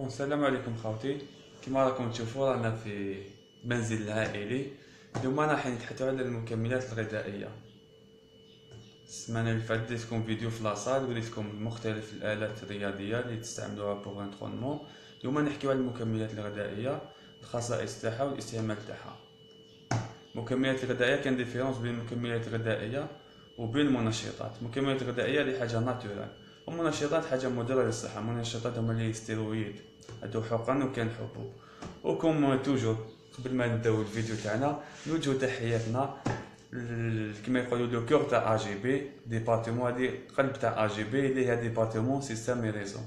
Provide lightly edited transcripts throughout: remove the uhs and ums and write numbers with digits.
السلام عليكم خاوتي. كما راكم تشوفوا رانا في منزل العائلي. اليوم راح نتحدثوا على المكملات الغذائيه. السمانه اللي فاتت درتكم فيديو في لاصال وريتكم مختلف الالات الرياضيه اللي تستعملوها بوغ انترونمون. اليوم نحكيو على المكملات الغذائيه، الخصائص تاعها والاستعمال تاعها. المكملات الغذائيه كاين ديفيرونس بين المكملات الغذائيه وبين المنشطات. المكملات الغذائيه اللي حاجه ناتورال، والمنشطات حاجه مضره للصحه. المنشطات هما لي ستيرويد، هادو حقن وكان حبوب. وكم توجور قبل ما نبداو الفيديو تاعنا نوجهو تحياتنا كما يقولوا لو كور تاع اجي بي ديبارتمون. هادي قلب تاع اجي بي اللي هي ديبارتمون سيستم اي ريزو.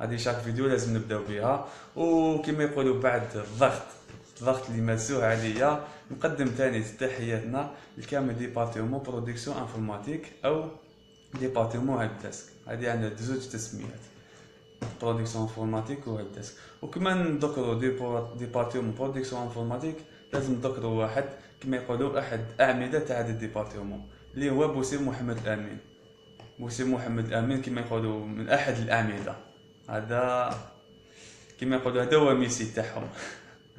هادي شاك فيديو لازم نبداو بها. وكما يقولوا بعد الضغط اللي مسوه عليا نقدم ثاني تحياتنا لكامل ديبارتمون برودكسيون انفورماتيك او ديبارتمون هيلب ديسك. هادي عندنا زوج تسميات، برودكسيون انفورماتيك و هيلب ديسك. وكما نذكروا ديبارتمون برودكسيون انفورماتيك لازم نذكروا واحد كما يقولوا احد اعمده تاع هذا الديبارتمون اللي هو بوسيم محمد الامين. بوسيم محمد الامين كما يقولوا من احد الاعمده. هذا كما يقولوا هذا هو ميسي تاعهم.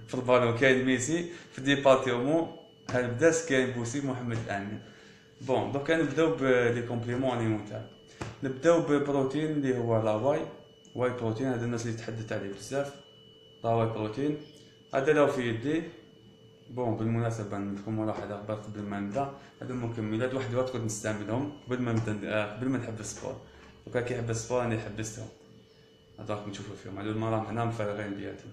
في البالون كاين ميسي، في الديبارتمون هيلب ديسك كاين بوسيم محمد الامين. بون دوكا نبداو بلي كومبليمون اليمونتير. نبداو ببروتين اللي هو لا واي بروتين. هذا الناس اللي تحدث عليه بزاف، لا واي بروتين. هذا لو في يدي. بون بالمناسبه نديركم ملاحظه قبل ما نبدا، هذو المكملات واحد الوقت كنت نستعملهم قبل ما نبدا قبل ما نحب السبور. دوكا كي حب السبور راني حبستهم، هذا راكم تشوفوا فيهم. هذو المرام هنا مفرغين بياتهم.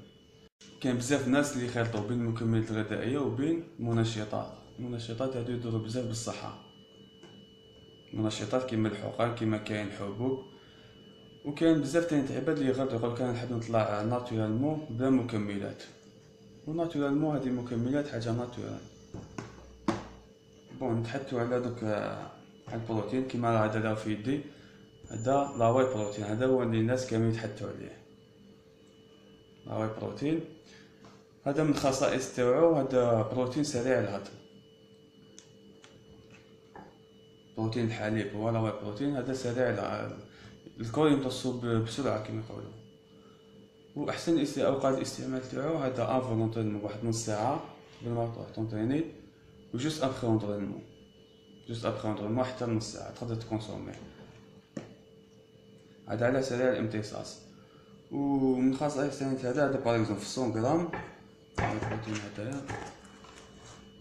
كاين بزاف ناس اللي يخلطوا بين المكملات الغذائيه وبين المنشطات. المنشطات هادو يضروا بزاف بالصحه. منشطات كيما الحقن، كيما كاين حبوب، وكاين بزاف تاني تاع عباد اللي يغلطوا يقول كان نحب نطلع ناتورالمون بلا مكملات. وناتورالمون هذه المكملات حاجه ناتورال. بون نتحدثوا على دوك على البروتين. كيما هذا لا في يدي، هذا لا واي بروتين. هذا هو اللي الناس كانوا يتحدثوا عليه، لا واي بروتين. هذا من الخصائص تاعو، هذا بروتين سريع الهضم. بروتين الحليب هو لا واي بروتين. هذا سريع الكل يمتصو بسرعه كما يقولوا. واحسن اوقات الاستعمال تاعو هذا افون لونطرينمون، واحد نص ساعه قبل ما تروح تونطريني، وجوست ابخي لونطرينمون. جوست ابخي لونطرينمون حتى نص ساعه تقدر تكونسومي. هذا على سريع الامتصاص. ومن خصائص ثاني هذا باغ اكزومبل في 100 غرام البروتين هذايا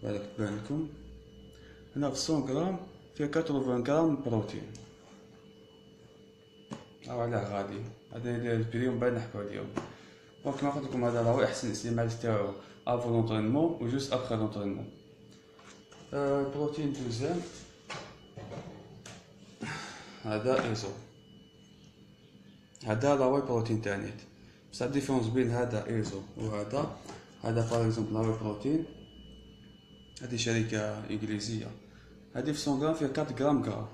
بالك تبان لكم هنا في 100 غرام فيه 80 غرام بروتين. او علاه غادي هذا البريوم بعد نحكوا عليهم. دونك كما قلت لكم هذا راهو احسن استعمال تاعو افون لونطرينمون وجوست ابخي لونطرينمون. البروتين دوزيام هذا ايزو. هذا لا واي بروتين تانيت، بصح الديفيرونس بين هذا ايزو وهذا باغ اكزومبل لا واي بروتين. هذه شركه انجليزيه. هذه في 100 غرام فيها 4 غرام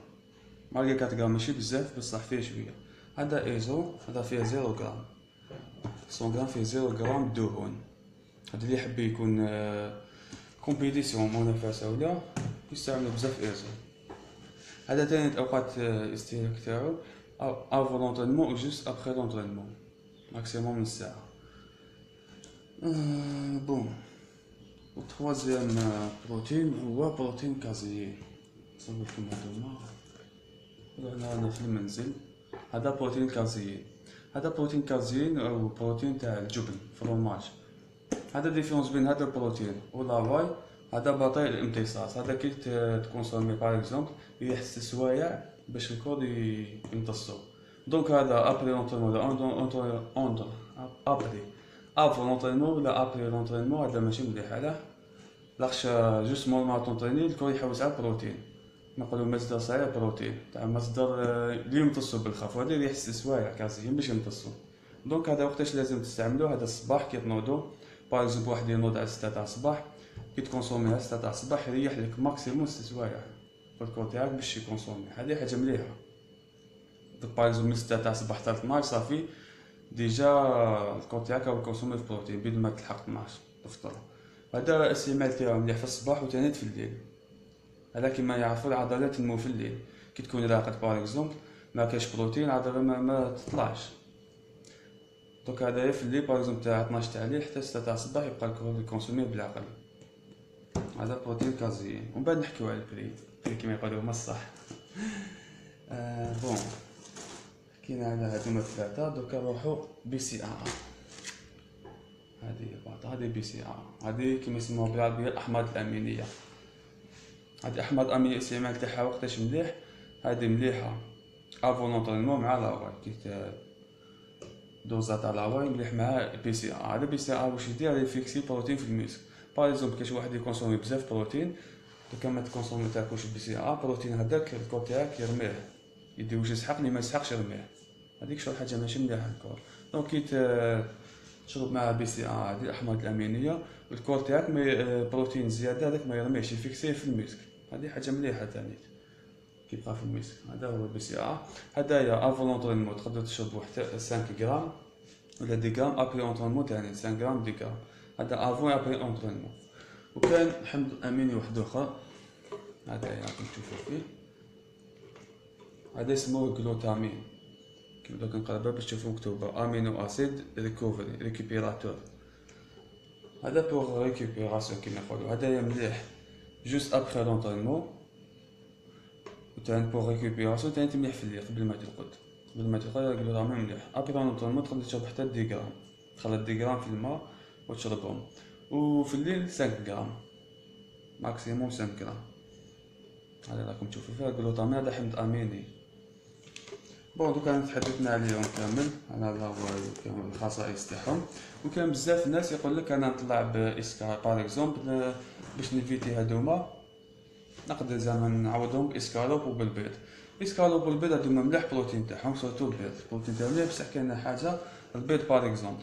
مالغي 4 غرام ماشي بزاف بصح فيه شويه. هذا ايزو هذا فيه 0 غرام. 100 غرام فيه 0 غرام دهون. هذا اللي يحب يكون كومبيتيسيون منافسه ولا يستعمل بزاف ايزو. هذا ثاني اوقات الاستهلاك تاعو افون لونطرينمون و جوست ابخي لونطرينمون، ماكسيموم نص ساعه. بون والتروازيام بروتين هو بروتين كازيين. نصور لكم هذوما انا في المنزل. هذا بروتين كازيين. هذا بروتين كازيين او بروتين تاع الجبن فروماج. هذا ديفيرونس بين هذا البروتين ولا واي. هذا بطيء الامتصاص. هذا كي تكونسومي باغ اكزومبل يحس سوايع باش الكود يمتصو. دونك هذا ابري لونطرينمون ولا ابري افون لونطرينمون ولا ابري لونطرينمون هذا ماشي مليح. علاه؟ لاخش جوست مور ما تونطريني الكل يحوس على البروتين. نقولوا مصدر صحيح بروتين تاع مصدر اللي يمتصو بالخف، وهذا اللي يحس سوايع كازيين باش يمتصو. دونك هذا وقتاش لازم تستعملوه؟ هذا الصباح كي تنوضوا باغ اكزومبل واحد ينوض على 6 تاع الصباح، كي تكونسومي على 6 تاع الصباح يريح لك ماكسيموم 6 سوايع في الكور تاعك باش يكونسومي. هذه حاجه مليحه. دونك باغ اكزومبل من 6 تاع الصباح حتى 12 صافي ديجا الكور تاعك راهو كونسومي في بروتين بين ما تلحق 12 تفطر. هذا الاستعمال تاعو مليح في الصباح وثاني في الليل. هذا كيما يعرفوا العضلات تنمو في الليل. كي تكون راقد باغ اكزومبل ما كاش بروتين العضله ما تطلعش. دوك هدايا في الليل باغ اكزومبل تاع 12 تاع الليل حتى 6 تاع الصباح يبقى الكول كونسومي بالعقل. هذا بروتين كازيين. ومن بعد نحكيو على البري كيما يقولوا هما الصح. بون حكينا على هادوما الثلاثه. دوكا نروحو بي سي ا. هذه باطا، هذه بي سي ا، هذه كيما يسموها بالعربيه الاحماض الامينيه. هذه احماض امينيه الاستعمال تاعها وقتاش مليح؟ هذه مليحه افون لونطرينمون مع لاواي، كي دوزا تاع لاواي مليح مع بي سي ا. هذا بي سي ا واش يدير؟ يفيكسي بروتين في الميسك. باغ اكزومبل كاش واحد يكونسومي بزاف بروتين، دوكا ما تكونسومي تاكلش بي سي ا، بروتين هذاك الكور تاعك يرميه، يدي واش يسحق اللي ما يسحقش يرميه. هذيك شغل حاجه ماشي مليحه الكور. دونك كي تشرب مع بي سي ا هذه الاحماض الامينيه، الكور تاعك بروتين زياده هذاك ما يرميش، يفيكسيه في الميسك. هذه حاجه مليحه ثاني كيبقى في الميسك. هذا هو البي سي ا. هدايا افون لونطرينمون تقدر تشربو حتى 5 غرام ولا 10 غرام، ابري لونطرينمون ثاني 5 غرام 10 غرام. هذا افون ابري لونطرينمون. وكان حمض اميني واحد اخر هذا راكم تشوفوا فيه، هذا اسمه جلوتامين. كيما دوك نقربها باش تشوفوا مكتوبه امينو اسيد ريكوفري ريكوبيراتور. هذا بور ريكوبيراسيون كيما يقولوا. هذايا مليح جوست ابخي لونطرينمون، وتاني بور ريكوبيراسيون تاني مليح في الليل قبل ما ترقد. قبل ما ترقد الجلوتامين مليح. ابخي لونطرينمون تقدر تشرب حتى 10 غرام، تخلط 10 غرام في الماء وتشربهم. وفي الليل 5 غرام ماكسيموم 5 غرام. هذا راكم تشوفوا فيها الجلوتامين، هذا حمض اميني. بون دوكا تحدثنا عليهم كامل، على الخصائص تاعهم. وكان بزاف الناس يقول لك انا نطلع باسكار باغ اكزومبل باش نيفيتي هادوما، نقدر زعما نعوضهم باسكالوب وبالبيض. اسكالوب والبيض هادوما مليح بروتين تاعهم، سورتو البيض البروتين تاعهم مليح، بصح كاينه حاجه البيض باغ اكزومبل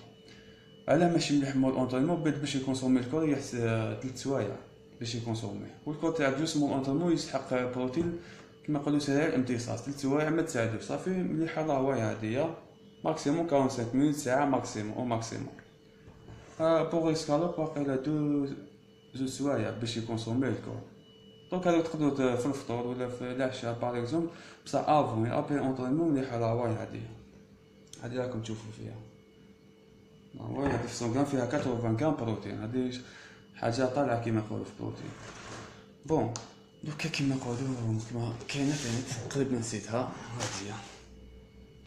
علاه ماشي مليح مول اونطرينمون. البيض باش يكونسومي الكور يحس 3 سوايع باش يكونسوميه، والكور تاعك جوست مول اونطرينمون يسحق بروتين كما نقولوا سريع الامتصاص. 3 سوايع ما تساعدوش صافي مليحه لاواي هادية. ماكسيموم 45 مينوت ساعه ماكسيموم او ماكسيموم. بوغ اسكالوب واقيلا 2 سوايع باش يكونسومي الكور. دونك هادو تقدروا في الفطور ولا في العشاء باغ اكزومبل، بصح افون ابري اونطرينمون مليحه لاواي هادية. هادي راكم تشوفوا فيها لاواي. هادي في 100 غرام فيها 80 غرام بروتين، هادي حاجه طالعه كيما يقولوا في البروتين. بون دوكا كيما نقولوا كيما كاينه ثاني تقريبا نسيتها،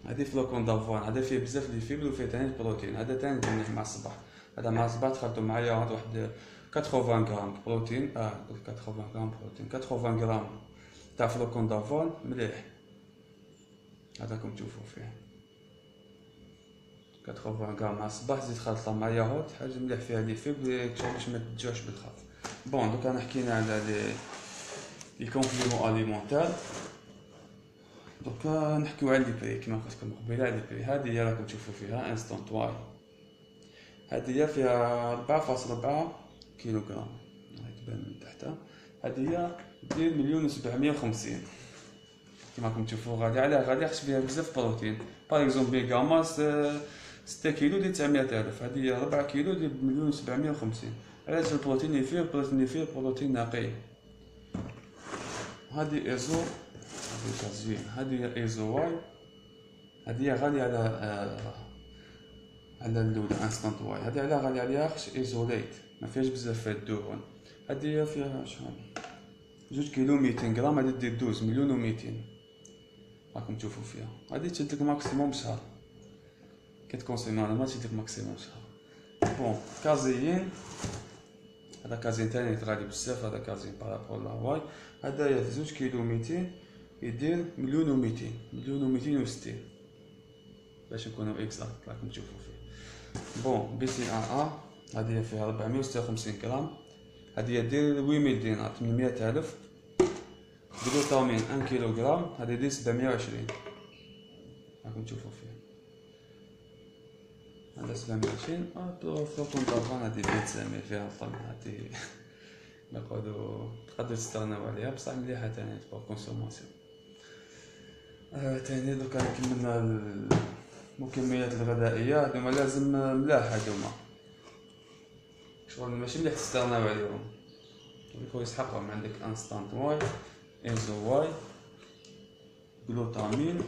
هذه فلوكون دافوان. هذا فيه بزاف لي فيبر وفيه ثاني البروتين. هذا ثاني مليح مع الصباح. هذا مع الصباح تخلطو معايا واحد 80 غرام بروتين. 80 غرام بروتين، 80 غرام تاع فلوكون دافوان مليح. هذاكم تشوفوا فيه 80 غرام مع الصباح، زيد خلطها مع ياغورت، حاجه مليح فيها لي فيبر باش ما تجوعش بالخف. بون دوكا انا حكينا على لي كومبليمون اليمونتير. دوكا نحكيو على لي بري كيما قلت لكم قبيله. على لي بري هذه هي راكم تشوفوا فيها انستانت واي. هذه هي فيها 4.4 كيلوغرام، تبان من تحتها. هذه هي دير 1,750,000 كيما راكم تشوفوا. غادي علاه غادي خاطش فيها بزاف بروتين. باغ اكزومبل بيغاماس 6 كيلو ديال 900,000، هذه هي 4 كيلو ديال 1,750,000. علاش البروتين اللي فيه بروتين نقي. هذه ايزو، هذه كازين، هذه ايزو واي. هذه غاليه على الاولى انستانت واي. هذه على غاليه عليها خاطش ايزوليت ما فيهاش بزاف الدهون. هذه فيها شحال 2 كيلو 200 غرام. هذه دير 12 مليون و200 راكم تشوفوا فيها. هذه تشدك ماكسيموم شهر كتكونسيمي، انا ما تشدك ماكسيموم شهر. بون كازيين، هذا كازين ثاني غالي بزاف. هذا كازين بارابول لاواي. هذايا 2 كيلو 200 يدير 1,200,000 باش نكونوا اكزاكت راكم تشوفوا فيه. بون بي سي ا هذه فيها 456 غرام. هذه دير 8,000 دينار 800,000. جلوتامين 1 كيلوغرام، هذه دير 720 راكم تشوفوا فيه. هذا 720. فلوكون دافان هذه دير 900 فيها الطن. هذه نقولوا تقدروا تستغناو عليها بصح مليحه ثاني بور كونسوماسيون. ثاني دوكا كملنا المكملات الغذائيه. هذوما لازم ملاح، هذوما شغل ماشي مليح تستغناو عليهم، يكون يسحقهم. عندك انستانت واي، ايزو واي، جلوتامين،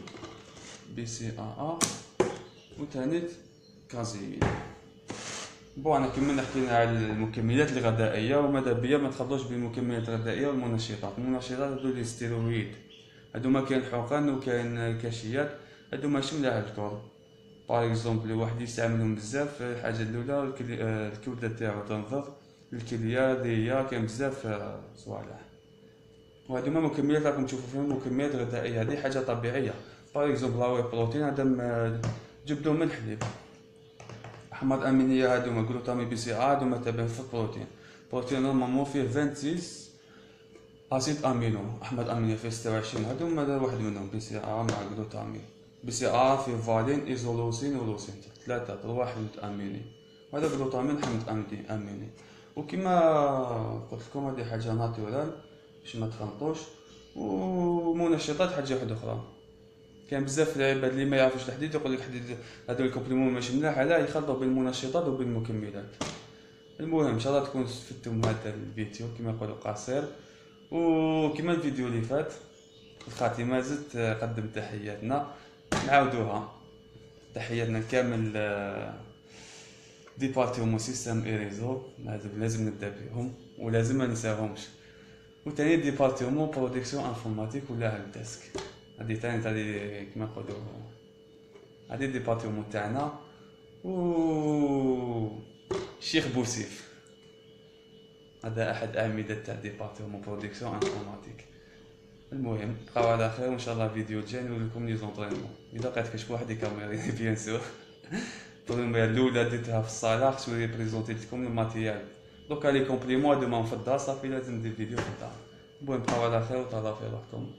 بي سي ا وثاني كازيين. بون انا كملنا حكينا على المكملات الغذائيه، وماذا بيا ما تخلطوش بين المكملات الغذائيه والمنشطات. المنشطات هادو لي ستيرويد، هادو ما كاين حقن وكاين كاشيات، هادو ماشي ملاح الكل. باغ اكزومبل واحد يستعملهم بزاف، الحاجه الاولى الكبده تاعو تنضغ، الكليه ديا كاين بزاف صوالح. وهادو ما مكملات راكم تشوفوا فيهم مكملات غذائيه، هذه حاجه طبيعيه. باغ اكزومبل لاوي بروتين هذا جبدوه من الحليب. احماض امينيه هادوما جلوتامين بي سي ا هادوما تابعين في البروتين. البروتين نورمالمون فيه 26 اسيد امينو، احماض امينيه فيه 26، هادوما واحد منهم بي سي ا مع جلوتامين. بي سي ا فيه فالين ايزولوسين ولوسين، ثلاثه حمض اميني، وهذا جلوتامين حمض اميني. وكما قلت لكم هذه حاجه ناتورال باش ما تخلطوش. ومنشطات حاجه واحده اخرى، كان بزاف العباد اللي ما يعرفوش الحديد يقول لك حديد هذو الكومبليمون ماشي ملاح، لا يخلطوا بين المنشطات وبين المكملات. المهم ان شاء الله تكونوا استفدتوا من هذا الفيديو كما يقولوا قصير. وكما الفيديو اللي فات الخاتمه زدت قدم تحياتنا، نعاودوها تحياتنا كامل ديبارتمون سيستم اي ريزو، لازم نبدا بهم ولازم ما ننساهمش. وثاني ديبارتمون برودكسيون انفورماتيك ولا هيلب ديسك، هادي تاني كما نقولوا هادي ديبارتمون تاعنا. و الشيخ بوسيف هذا احد اعمده تاع ديبارتمون برودكسيون انفورماتيك. المهم بقاو على خير، وان شاء الله الفيديو الجاي نوريكم لكم لي زونطرينمون. اذا لقيت كاش واحد يكاميريني بيان سور. البروميير الاولى درتها في الصاله، خصو ريبريزونتي لكم الماتيريال. دوكا لي كومبليمون هادو ما نفضها صافي، لازم ندير فيديو في الدار. المهم بقاو على خير وتهلاو في روحكم.